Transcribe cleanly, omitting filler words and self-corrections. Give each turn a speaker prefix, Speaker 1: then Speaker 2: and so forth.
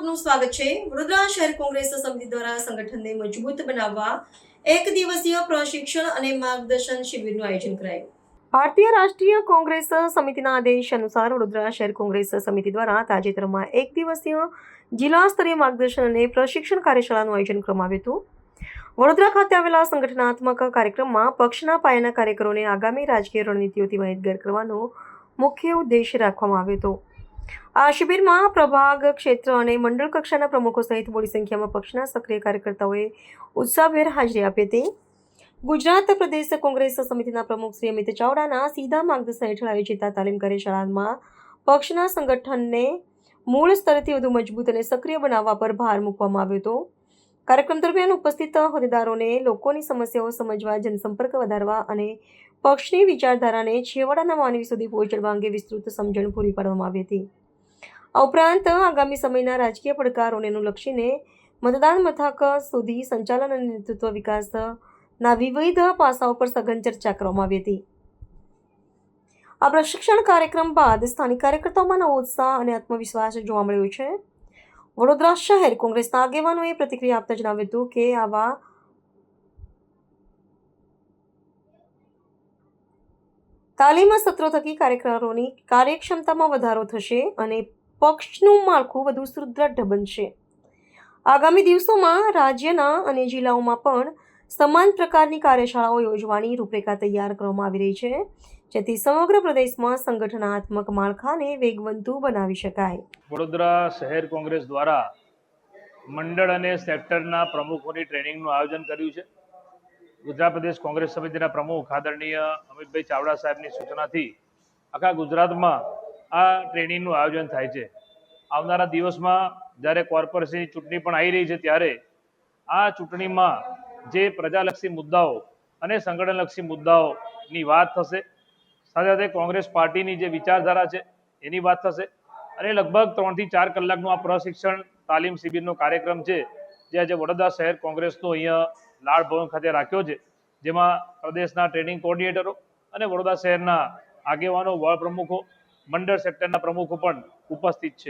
Speaker 1: આપનું સ્વાગત છે। વડોદરા શહેર કોંગ્રેસ સમિતિ દ્વારા સંગઠનને મજબૂત બનાવવા એક દિવસીય પ્રશિક્ષણ અને માર્ગદર્શન શિબિરનું આયોજન કરાયું। ભારતીય રાષ્ટ્રીય કોંગ્રેસ સમિતિના આદેશ અનુસાર વડોદરા શહેર કોંગ્રેસ સમિતિ દ્વારા તાજેતરમાં એક દિવસીય જિલ્લા સ્તરીય માર્ગદર્શન અને પ્રશિક્ષણ કાર્યશાળાનું આયોજન કરવામાં આવ્યું હતું। વડોદરા ખાતે આવેલા સંગઠનાત્મક કાર્યક્રમમાં પક્ષના પાયાના કાર્યકરોને આગામી રાજકીય રણનીતિઓથી માહિતગાર કરવાનો મુખ્ય ઉદ્દેશ રાખવામાં આવ્યો હતો। આ શિબિરમાં પ્રભાગ ક્ષેત્ર અને મંડળ કક્ષાના પ્રમુખો સહિત મોટી સંખ્યામાં પક્ષના સક્રિય કાર્યકર્તાઓએ ઉત્સાહભેર હાજરી આપી હતી। ગુજરાત પ્રદેશ કોંગ્રેસ સમિતિના પ્રમુખ શ્રી અમિત ચાવડાના સીધા માર્ગદર્શન હેઠળ આયોજિત આ તાલીમ કાર્યશાળામાં પક્ષના સંગઠનને મૂળ સ્તરથી વધુ મજબૂત અને સક્રિય બનાવવા પર ભાર મૂકવામાં આવ્યો હતો। કાર્યક્રમ દરમિયાન ઉપસ્થિત હોદ્દેદારોને લોકોની સમસ્યાઓ સમજવા, જનસંપર્ક વધારવા અને પક્ષની વિચારધારાને છેવાડાના માનવી સુધી પહોંચાડવા અંગે વિસ્તૃત સમજણ પૂરી પાડવામાં આવી હતી। આ ઉપરાંત આગામી સમયના રાજકીય પડકારોને અનુલક્ષીને મતદાન મથક સુધી સંચાલન અને નેતૃત્વ વિકાસના વિવિધ પાસાઓ પર સઘન ચર્ચા કરવામાં આવી હતી। આ પ્રશિક્ષણ કાર્યક્રમ બાદ સ્થાનિક કાર્યકર્તાઓમાં નવો ઉત્સાહ અને આત્મવિશ્વાસ જોવા મળ્યો છે। વડોદરા શહેર કોંગ્રેસના આગેવાનોએ પ્રતિક્રિયા આપતા જણાવ્યું હતું કે આવા તાલીમ સત્રો થકી કાર્યકરોની કાર્યક્ષમતામાં વધારો થશે અને પક્ષનું માળખું વધુ સુદૃઢ બનશે। આગામી દિવસોમાં રાજ્યના અને જિલ્લાઓમાં પણ સમાન પ્રકારની કાર્યશાળાઓ યોજવાની રૂપરેખા તૈયાર કરવામાં આવી રહી છે, જેથી સમગ્ર પ્રદેશમાં સંગઠનાત્મક માળખાને વેગવંતુ બનાવી શકાય।
Speaker 2: વડોદરા શહેર કોંગ્રેસ દ્વારા મંડળ અને સેક્ટરના પ્રમુખોની ટ્રેનિંગનું આયોજન કર્યું છે। ગુજરાત પ્રદેશ કોંગ્રેસ સમિતિના પ્રમુખ આદરણીય અમિતભાઈ ચાવડા સાહેબની સૂચનાથી આખા ગુજરાતમાં આ ટ્રેનિંગનું આયોજન થાય છે। આવનારા દિવસમાં જ્યારે કોર્પોરેશનની ચૂંટણી પણ આવી રહી છે, ત્યારે આ ચૂંટણીમાં જે પ્રજાલક્ષી મુદ્દાઓ અને સંગઠનલક્ષી મુદ્દાઓની વાત થશે, સાથે સાથે કોંગ્રેસ પાર્ટીની જે વિચારધારા છે એની વાત થશે અને લગભગ 3 થી 4 કલાકનું આ પ્રશિક્ષણ તાલીમ શિબિરનો કાર્યક્રમ છે, જે આજે વડોદરા શહેર કોંગ્રેસનો અહીંયા લાડ ભવન ખાતે રાખ્યો છે, જેમાં પ્રદેશના ટ્રેનિંગ કોઓર્ડિનેટરો અને વડોદરા શહેરના આગેવાનો, વોર્ડ પ્રમુખો, મંડળ સેક્ટરના પ્રમુખો પણ ઉપસ્થિત છે।